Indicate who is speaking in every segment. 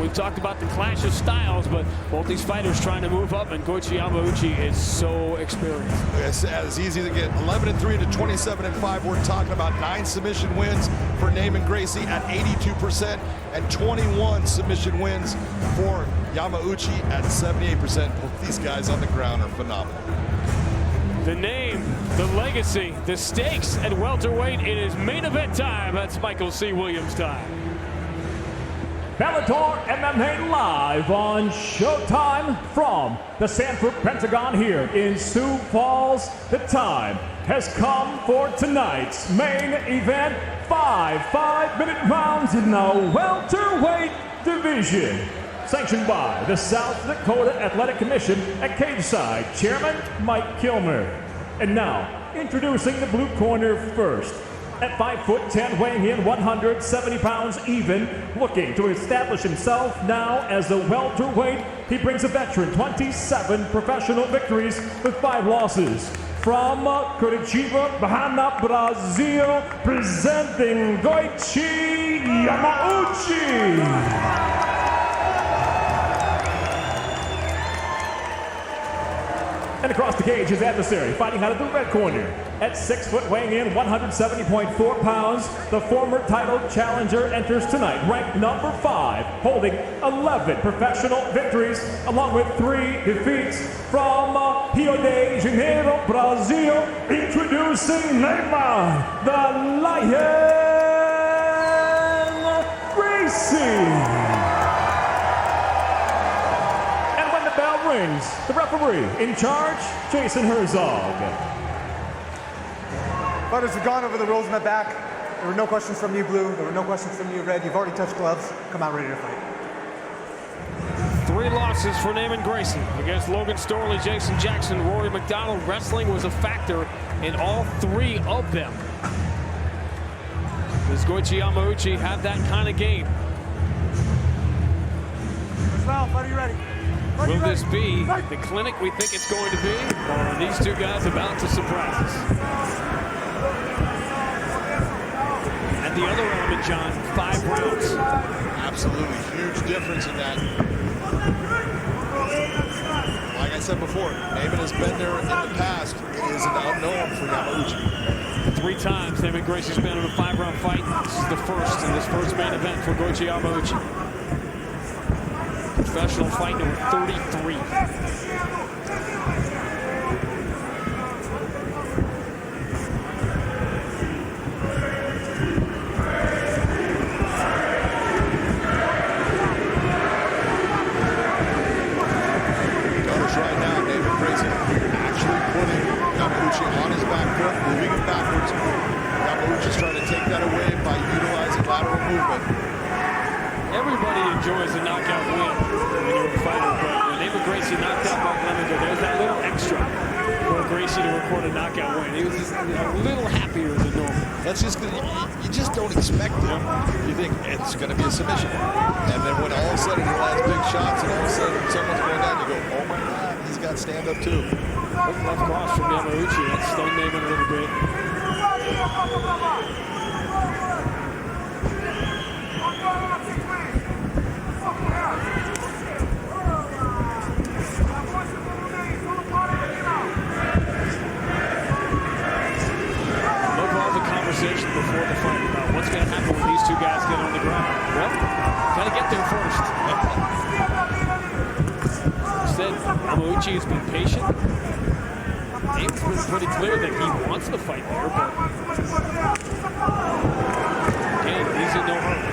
Speaker 1: We've talked about the clash of styles, but both these fighters trying to move up, and Goiti Yamauchi is so experienced.
Speaker 2: It's as easy to get 11-3 to 27-5. We're talking about 9 submission wins for Neiman Gracie at 82% and 21 submission wins for Yamauchi at 78%. Both these guys on the ground are phenomenal.
Speaker 1: The name, the legacy, the stakes at welterweight. It is main event time. That's Michael C. Williams time.
Speaker 3: Bellator MMA live on Showtime from the Sanford Pentagon here in Sioux Falls. The time has come for tonight's main event. 5-minute rounds in the welterweight division. Sanctioned by the South Dakota Athletic Commission at Cageside Chairman Mike Kilmer. And now, introducing the blue corner first. At 5'10", weighing in 170 pounds even, looking to establish himself now as a welterweight. He brings a veteran 27 professional victories with 5 losses. From Curitiba, Brazil, presenting Goiti Yamauchi. And across the cage, his adversary, fighting out of the red corner. At 6 foot, weighing in 170.4 pounds, the former title challenger enters tonight, ranked number 5, holding 11 professional victories, along with 3 defeats. From Rio de Janeiro, Brazil, introducing Neiman, the Lion Gracie. Rings. The referee in charge, Jason Herzog.
Speaker 4: Fighters have gone over the rules in the back. There were no questions from you, Blue. There were no questions from you, Red. You've already touched gloves. Come out ready to fight.
Speaker 1: 3 losses for Neiman Gracie against Logan Storley, Jason Jackson, Rory McDonald. Wrestling was a factor in all 3 of them. Does Goiti Yamauchi have that kind of game?
Speaker 4: First round, fighter, you ready?
Speaker 1: Will this be the clinic we think it's going to be, or are these 2 guys about to surprise us? And the other element, John, 5 rounds.
Speaker 2: Absolutely huge difference in that. Like I said before, Neiman has been there in the past. It is an unknown for Yamauchi.
Speaker 1: 3 times Neiman Gracie's been in a 5-round fight. This is the first in this first main event for Goiti Yamauchi. Professional fight number 33.
Speaker 2: Notice right now, Neiman Gracie actually putting Yamauchi on his back foot, moving him backwards. Yamauchi's trying to take that away by utilizing lateral movement.
Speaker 1: Everybody enjoys a knockout win when you're a fighter, but when Neiman Gracie knocked out Mark Lemminger, there's that little extra for Gracie to record a knockout win. He was just a little happier than normal.
Speaker 2: That's just you just don't expect it. You think it's going to be a submission, and then when all of a sudden he lands big shots, and all of a sudden someone's going down, you go, oh my God, he's got stand up too.
Speaker 1: Quick left cross from Yamauchi. That stunned Neiman a little bit. Before the fight about what's going to happen when these 2 guys get on the ground. Well, got to get there first. Instead, Yamauchi has been patient. Neiman's been pretty clear that he wants the fight there, but again, he's in no hurry.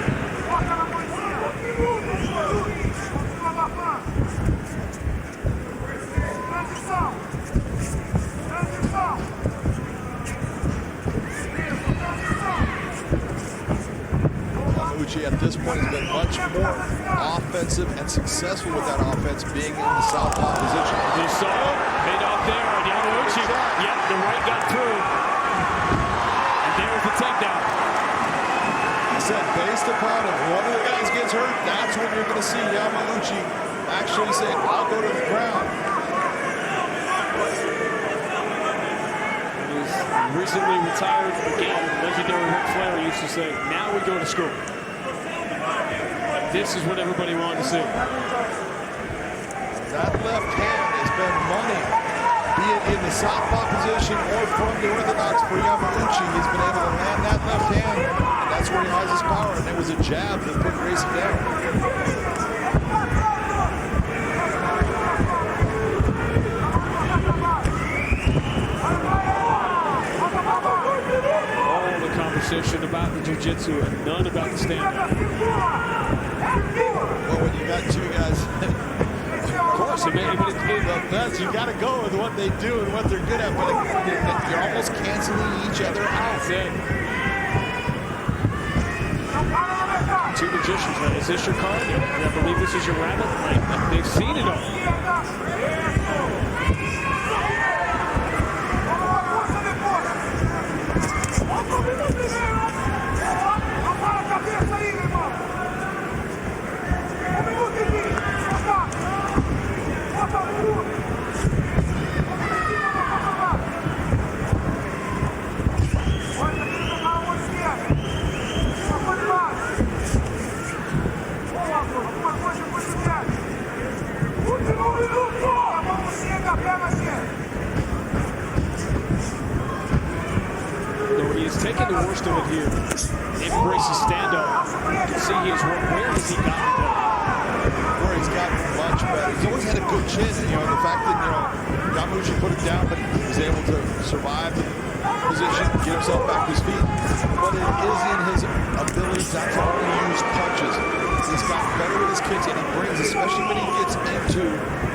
Speaker 2: At this point has been much more offensive and successful with that offense being in the southpaw position.
Speaker 1: You saw paid off there, and Yamauchi, yep, the right got through. And there was the takedown.
Speaker 2: He said based upon if one of the guys gets hurt, that's when you're going to see Yamauchi actually say, I'll go to the ground.
Speaker 1: He's recently retired again. Legendary Ric Flair used to say, now we go to school. This is what everybody wanted to see.
Speaker 2: That left hand has been money, be it in the southpaw position or from the orthodox for Yamauchi. He's been able to land that left hand, and that's where he has his power. And it was a jab that put Gracie down.
Speaker 1: All the conversation about the jiu-jitsu and none about the stand-up.
Speaker 2: Well, when you got two guys,
Speaker 1: Of course, but
Speaker 2: the best, you got to go with what they do and what they're good at, but you're almost canceling each other out.
Speaker 1: that's it. Two magicians. Is this your card? I believe this is your rabbit. Like, they've seen it all. Though he has taken the worst of it here. Neiman Gracie's stand-up. You can see he has worked. Where has he gotten better?
Speaker 2: Where he's gotten much better. He's always had a good chin. The fact that, Yamauchi put it down, but he was able to survive the position, get himself back to his feet. But it is in his ability to only use punches. He's gotten better with his kicks, and he brings, especially when he gets into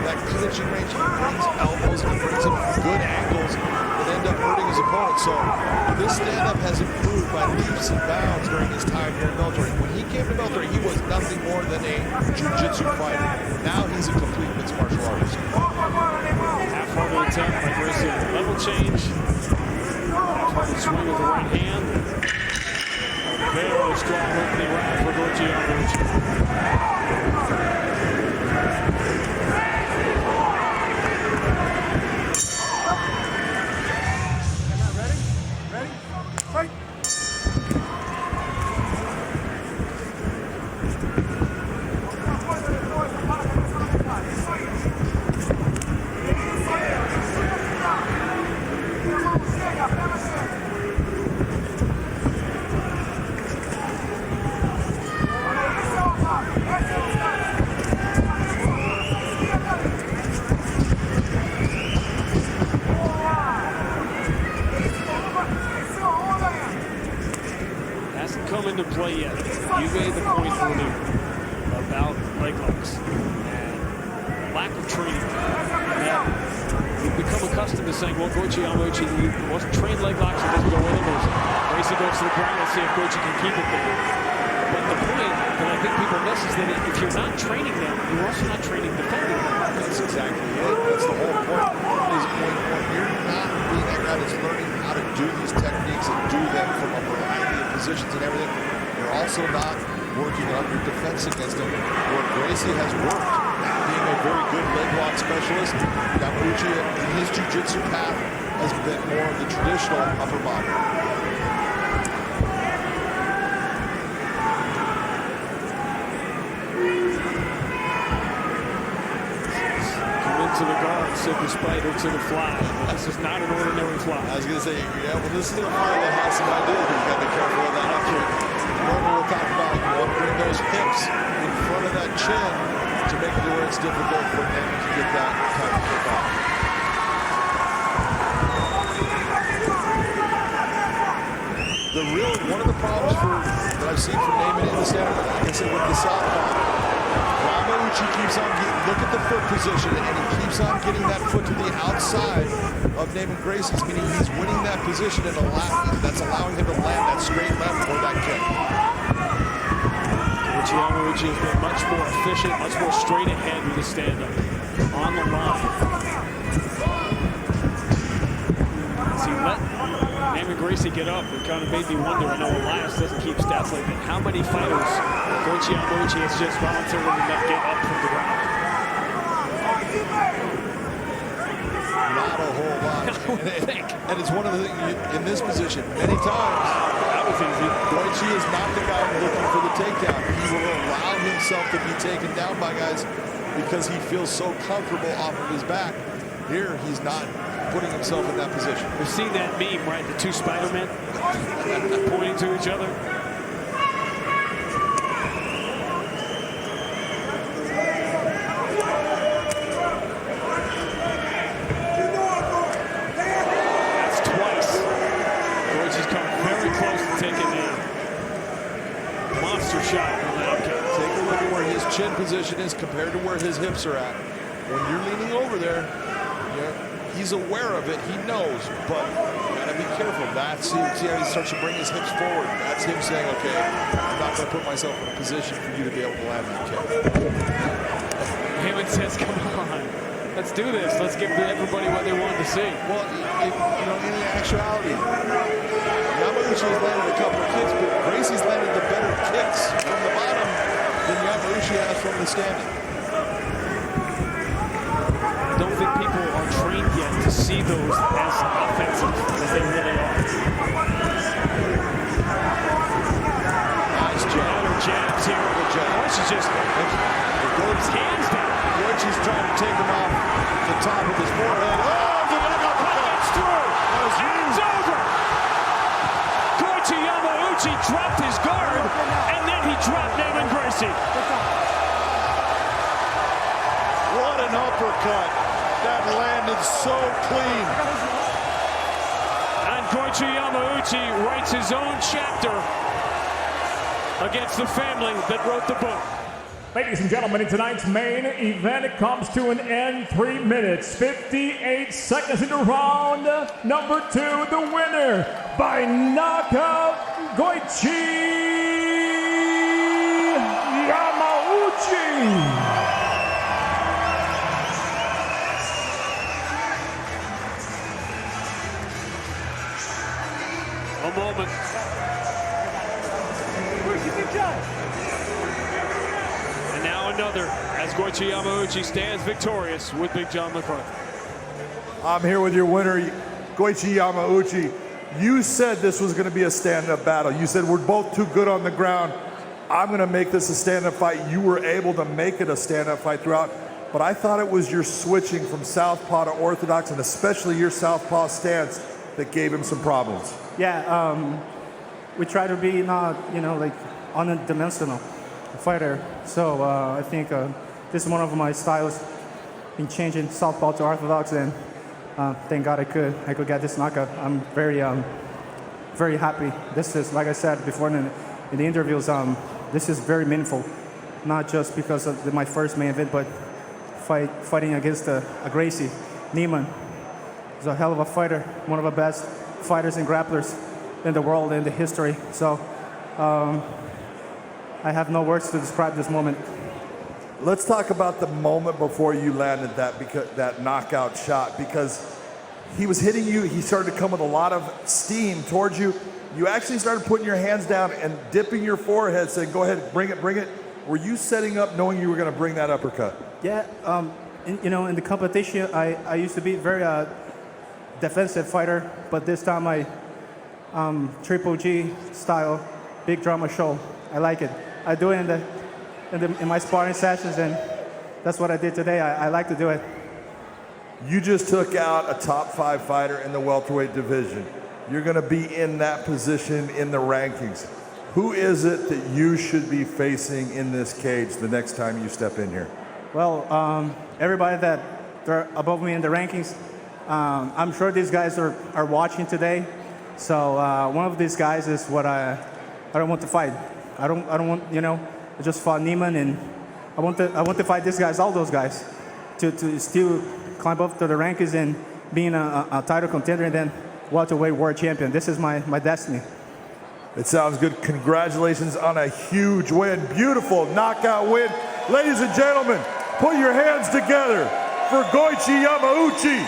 Speaker 2: that clinching range, he brings elbows and brings him good angles that end up hurting his opponent. So this stand-up has improved by leaps and bounds during his time here in Bellator. When he came to Bellator, he was nothing more than a jiu-jitsu fighter. Now he's a complete mixed martial artist.
Speaker 1: Half-hearted attempt by Gracie. Level change. Half-hearted swing with the right hand. Very strong opening round for Goiti Yamauchi. Come into play yet. You made the point earlier about leg locks and lack of training. Now, we've become accustomed to saying, well, Goiti Yamauchi wasn't trained leg locks, it doesn't go with him. Gracie goes to the ground, let's see if Goiti can keep it there. But the point that I think people miss is that if you're not training them, you're also not training defending them.
Speaker 2: That's exactly it. That's the whole point. Is when you're not being that guy that's learning how to do these techniques and do them from a variety of positions and everything, you're also not working on your defense against them. Where Gracie has worked at being a very good leg lock specialist, Yamauchi in his jiu-jitsu path has been more of the traditional upper body.
Speaker 1: To the guard, said the spider to the fly. This is not an ordinary fly.
Speaker 2: I was going to say, yeah, well, this is a fly that has some ideas, but you got to be careful with that up here. Normally we'll talk about, bring those hips in front of that chin to make it where it's difficult for him to get that type of kick off. One of the problems that I've seen from Neiman in the center, like I said, with the southpaw, Yamauchi keeps on look at the foot position, and he keeps on getting that foot to the outside of Neiman Gracie's, meaning he's winning that position and that's allowing him to land that straight left or that kick.
Speaker 1: Goiti Yamauchi has been much more efficient, much more straight ahead with his stand-up on the line. As he let Neiman Gracie get up, it kind of made me wonder. I know Elias doesn't keep stats like that. How many fighters Goiti Yamauchi has just voluntarily let get up from the ground?
Speaker 2: Not a whole lot. And it's one of the things in this position, many times,
Speaker 1: That was easy.
Speaker 2: Goiti is not the guy looking for the takedown. He will allow himself to be taken down by guys because he feels so comfortable off of his back. Here, he's not putting himself in that position.
Speaker 1: We've seen that meme, right? The two Spider-Men pointing to each other. That's twice. Goiti's come very close to taking a monster shot on that outcome.
Speaker 2: Take a look at where his chin position is compared to where his hips are at. When you're leaning over there, he's aware of it, he knows, but you gotta be careful. That's see how he starts to bring his hips forward. That's him saying, okay, I'm not gonna put myself in a position for you to be able to land that kick.
Speaker 1: Heyman says, come on, let's do this. Let's give everybody what they wanted to see.
Speaker 2: Well, in actuality, Yamauchi has landed a couple of kicks, but Gracie's landed the better kicks from the bottom than Yamauchi has from the standing.
Speaker 1: Don't think people are trained yet to see those as offensive as they really are.
Speaker 2: Nice jab.
Speaker 1: Better jabs here.
Speaker 2: Good jab.
Speaker 1: Goiti's just his hands down.
Speaker 2: Goiti's trying to take him off the top of his forehead. Oh, the knockout
Speaker 1: It's through.
Speaker 2: That's
Speaker 1: And it's over. Goiti Yamauchi dropped his guard, and then he dropped Neiman Gracie.
Speaker 2: What an uppercut. That landed so clean.
Speaker 1: And Goiti Yamauchi writes his own chapter against the family that wrote the book.
Speaker 3: Ladies and gentlemen, in tonight's main event, it comes to an end. 3 minutes, 58 seconds into round number 2. The winner by knockout, Goiti Yamauchi.
Speaker 1: A moment. And now another, as Goiti Yamauchi stands victorious with Big John McCarthy.
Speaker 5: I'm here with your winner, Goiti Yamauchi. You said this was going to be a stand-up battle. You said we're both too good on the ground. I'm going to make this a stand-up fight. You were able to make it a stand-up fight throughout, but I thought it was your switching from southpaw to orthodox, and especially your southpaw stance, that gave him some problems.
Speaker 6: Yeah, we try to be not, like unidimensional fighter. So I think this is one of my styles in changing southpaw to orthodox, and thank God I could get this knockout. I'm very happy. This is, like I said before in the interviews, this is very meaningful, not just because of my first main event, but fighting against a Gracie. Neiman is a hell of a fighter, one of the best fighters and grapplers in the world, in the history. So I have no words to describe this moment.
Speaker 5: Let's talk about the moment before you landed that knockout shot, because he was hitting you. He started to come with a lot of steam towards you. You actually started putting your hands down and dipping your forehead, saying, go ahead, bring it, bring it. Were you setting up knowing you were going to bring that uppercut?
Speaker 6: Yeah, in the competition, I used to be very defensive fighter, but this time I Triple G style, big drama show. I like it. I do it in my sparring sessions, and that's what I did today. I like to do it.
Speaker 5: You just took out a top 5 fighter in the welterweight division. You're going to be in that position in the rankings. Who is it that you should be facing in this cage the next time you step in here?
Speaker 6: Well, everybody that they're above me in the rankings, I'm sure these guys are watching today. So one of these guys is what I don't want to fight. I don't want, I just fought Neiman, and I want to fight these guys, all those guys, to still climb up to the rankings and being a title contender, and then welterweight world champion. This is my destiny.
Speaker 5: It sounds good. Congratulations on a huge win. Beautiful knockout win. Ladies and gentlemen, put your hands together for Goiti Yamauchi.